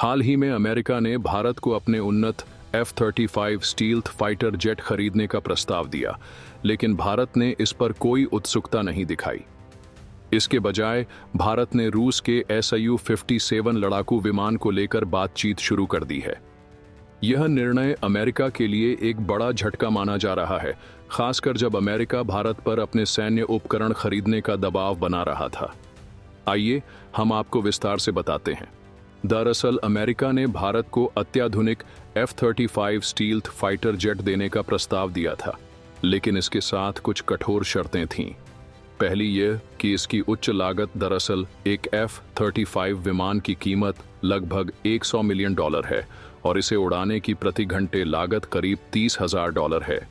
हाल ही में अमेरिका ने भारत को अपने उन्नत F-35 स्टील्थ फाइटर जेट खरीदने का प्रस्ताव दिया, लेकिन भारत ने इस पर कोई उत्सुकता नहीं दिखाई। इसके बजाय भारत ने रूस के Su-57 लड़ाकू विमान को लेकर बातचीत शुरू कर दी है। यह निर्णय अमेरिका के लिए एक बड़ा झटका माना जा रहा है, खासकर जब अमेरिका भारत पर अपने सैन्य उपकरण खरीदने का दबाव बना रहा था। आइए हम आपको विस्तार से बताते हैं। दरअसल अमेरिका ने भारत को अत्याधुनिक F-35 स्टील्थ फाइटर जेट देने का प्रस्ताव दिया था, लेकिन इसके साथ कुछ कठोर शर्तें थीं। पहली यह कि इसकी उच्च लागत, दरअसल एक F-35 विमान की कीमत लगभग $100 मिलियन है और इसे उड़ाने की प्रति घंटे लागत करीब $30,000 है,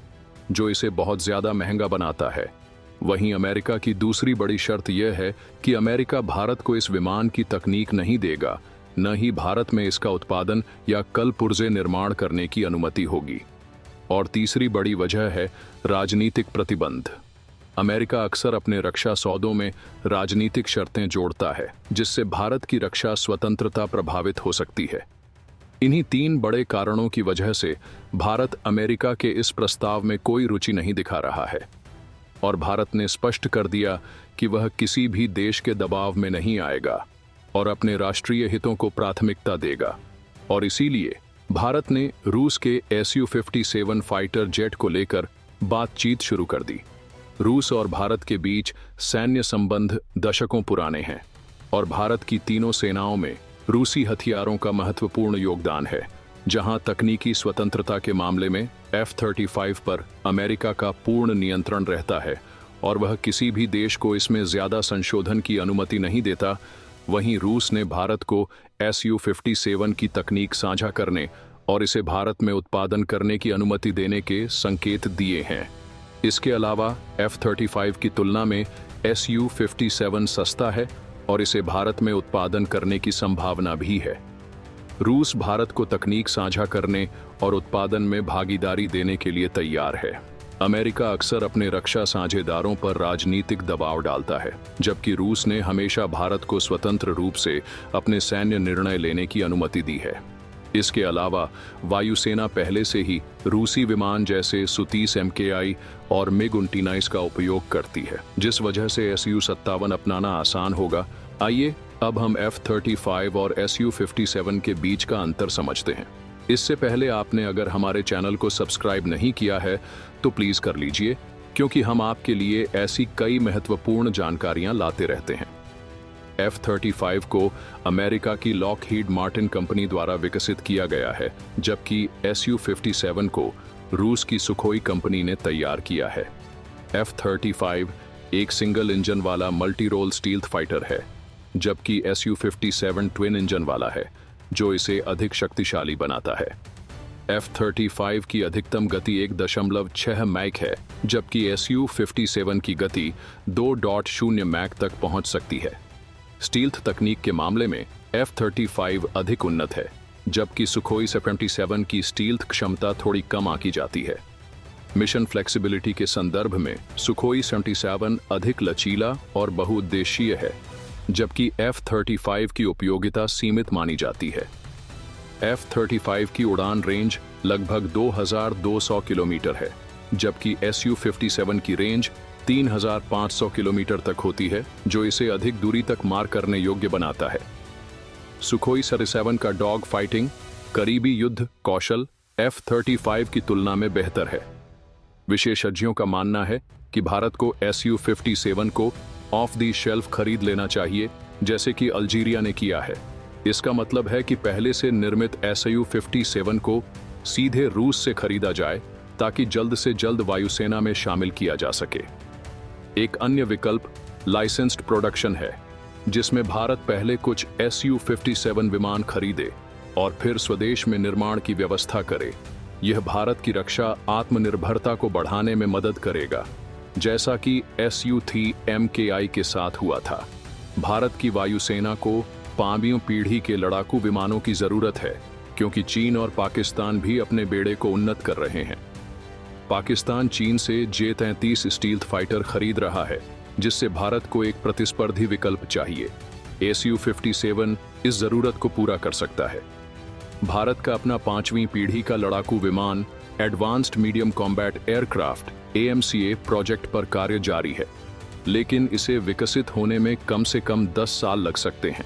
जो इसे बहुत ज़्यादा महंगा बनाता है। वहीं अमेरिका की दूसरी बड़ी शर्त यह है कि अमेरिका भारत को इस विमान की तकनीक नहीं देगा, न ही भारत में इसका उत्पादन या कल पुर्जे निर्माण करने की अनुमति होगी। और तीसरी बड़ी वजह है राजनीतिक प्रतिबंध। अमेरिका अक्सर अपने रक्षा सौदों में राजनीतिक शर्तें जोड़ता है, जिससे भारत की रक्षा स्वतंत्रता प्रभावित हो सकती है। इन्हीं तीन बड़े कारणों की वजह से भारत अमेरिका के इस प्रस्ताव में कोई रुचि नहीं दिखा रहा है और भारत ने स्पष्ट कर दिया कि वह किसी भी देश के दबाव में नहीं आएगा और अपने राष्ट्रीय हितों को प्राथमिकता देगा। और इसीलिए भारत ने रूस के Su-57 फाइटर जेट को लेकर बातचीत शुरू कर दी। रूस और भारत के बीच सैन्य संबंध दशकों पुराने हैं और भारत की तीनों सेनाओं में रूसी हथियारों का महत्वपूर्ण योगदान है। जहां तकनीकी स्वतंत्रता के मामले में F-35 पर अमेरिका का पूर्ण नियंत्रण रहता है और वह किसी भी देश को इसमें ज्यादा संशोधन की अनुमति नहीं देता, वहीं रूस ने भारत को Su-57 की तकनीक साझा करने और इसे भारत में उत्पादन करने की अनुमति देने के संकेत दिए हैं। इसके अलावा F-35 की तुलना में Su-57 सस्ता है और इसे भारत में उत्पादन करने की संभावना भी है। रूस भारत को तकनीक साझा करने और उत्पादन में भागीदारी देने के लिए तैयार है। अमेरिका अक्सर अपने रक्षा साझेदारों पर राजनीतिक दबाव डालता है, जबकि रूस ने हमेशा भारत को स्वतंत्र रूप से अपने सैन्य निर्णय लेने की अनुमति दी है। इसके अलावा वायुसेना पहले से ही रूसी विमान जैसे Su-30 MKI और MiG-29 का उपयोग करती है, जिस वजह से Su-57 अपनाना आसान होगा। आइए अब हम F-35 और Su-57 के बीच का अंतर समझते हैं। इससे पहले आपने अगर हमारे चैनल को सब्सक्राइब नहीं किया है तो प्लीज़ कर लीजिए, क्योंकि हम आपके लिए ऐसी कई महत्वपूर्ण जानकारियां लाते रहते हैं। F-35 को अमेरिका की लॉकहीड मार्टिन कंपनी द्वारा विकसित किया गया है, जबकि Su-57 को रूस की सुखोई कंपनी ने तैयार किया है। F-35 एक सिंगल इंजन वाला मल्टी रोल स्टील्थ फाइटर है, जबकि Su-57 ट्विन इंजन वाला है, जो इसे अधिक शक्तिशाली बनाता है। F-35 की अधिकतम गति 1.6 मैक है, जबकि Su-57 की गति 2.0 मैक तक पहुंच सकती है। स्टील्थ तकनीक के मामले में F-35 अधिक उन्नत है, जबकि सुखोई 77 की स्टील्थ क्षमता थोड़ी कम आंकी जाती है। मिशन फ्लेक्सिबिलिटी के संदर्भ में सुखोई 77 अधिक लचीला और बहुउद्देशीय है, जबकि F-35 की उपयोगिता सीमित मानी जाती है। F-35 की उड़ान रेंज लगभग 2200 किलोमीटर है, जबकि Su-57 की रेंज 3500 किलोमीटर तक होती है, जो इसे अधिक दूरी तक मार करने योग्य बनाता है। सुखोई 77 का डॉग फाइटिंग करीबी युद्ध कौशल F-35 की तुलना में बेहतर है। विशेषज्ञों का मानना है कि भारत को Su-57 को ऑफ द शेल्फ खरीद लेना चाहिए, जैसे कि अल्जीरिया ने किया है। इसका मतलब है कि पहले से निर्मित Su-57 को सीधे रूस से खरीदा जाए, ताकि जल्द से जल्द वायुसेना में शामिल किया जा सके। एक अन्य विकल्प लाइसेंस्ड प्रोडक्शन है, जिसमें भारत पहले कुछ Su-57 विमान खरीदे और फिर स्वदेश में निर्माण की व्यवस्था करे। यह भारत की रक्षा आत्मनिर्भरता को बढ़ाने में मदद करेगा, जैसा कि Su-30 MKI के साथ हुआ था। भारत की वायुसेना को 5वीं पीढ़ी के लड़ाकू विमानों की जरूरत है, क्योंकि चीन और पाकिस्तान भी अपने बेड़े को उन्नत कर रहे हैं। पाकिस्तान चीन से J-33 स्टील्थ फाइटर खरीद रहा है, जिससे भारत को एक प्रतिस्पर्धी विकल्प चाहिए। Su-57 इस जरूरत को पूरा कर सकता है। भारत का अपना 5वीं पीढ़ी का लड़ाकू विमान advanced medium combat aircraft AMCA project पर कार्य जारी है, लेकिन इसे विकसित होने में कम से कम 10 साल लग सकते हैं।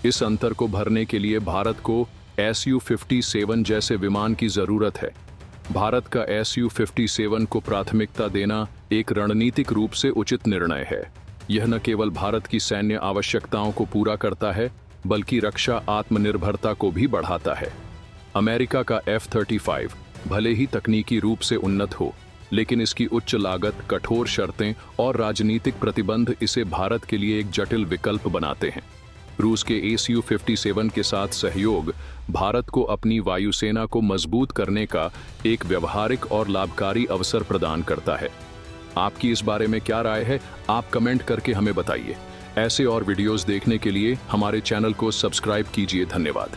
इस अंतर को भरने के लिए भारत को Su-57 जैसे विमान की जरूरत है। भारत का Su-57 को प्राथमिकता देना एक रणनीतिक रूप से उचित निर्णय है। यह न केवल भारत की सैन्य आवश्यकताओं को पूरा करता है, बल्कि रक्षा आत्मनिर्भरता को भी बढ़ाता है। अमेरिका का F-35 भले ही तकनीकी रूप से उन्नत हो, लेकिन इसकी उच्च लागत, कठोर शर्तें और राजनीतिक प्रतिबंध इसे भारत के लिए एक जटिल विकल्प बनाते हैं। रूस के Su-57 के साथ सहयोग भारत को अपनी वायुसेना को मजबूत करने का एक व्यवहारिक और लाभकारी अवसर प्रदान करता है। आपकी इस बारे में क्या राय है? आप कमेंट करके हमें बताइए। ऐसे और वीडियोस देखने के लिए हमारे चैनल को सब्सक्राइब कीजिए। धन्यवाद।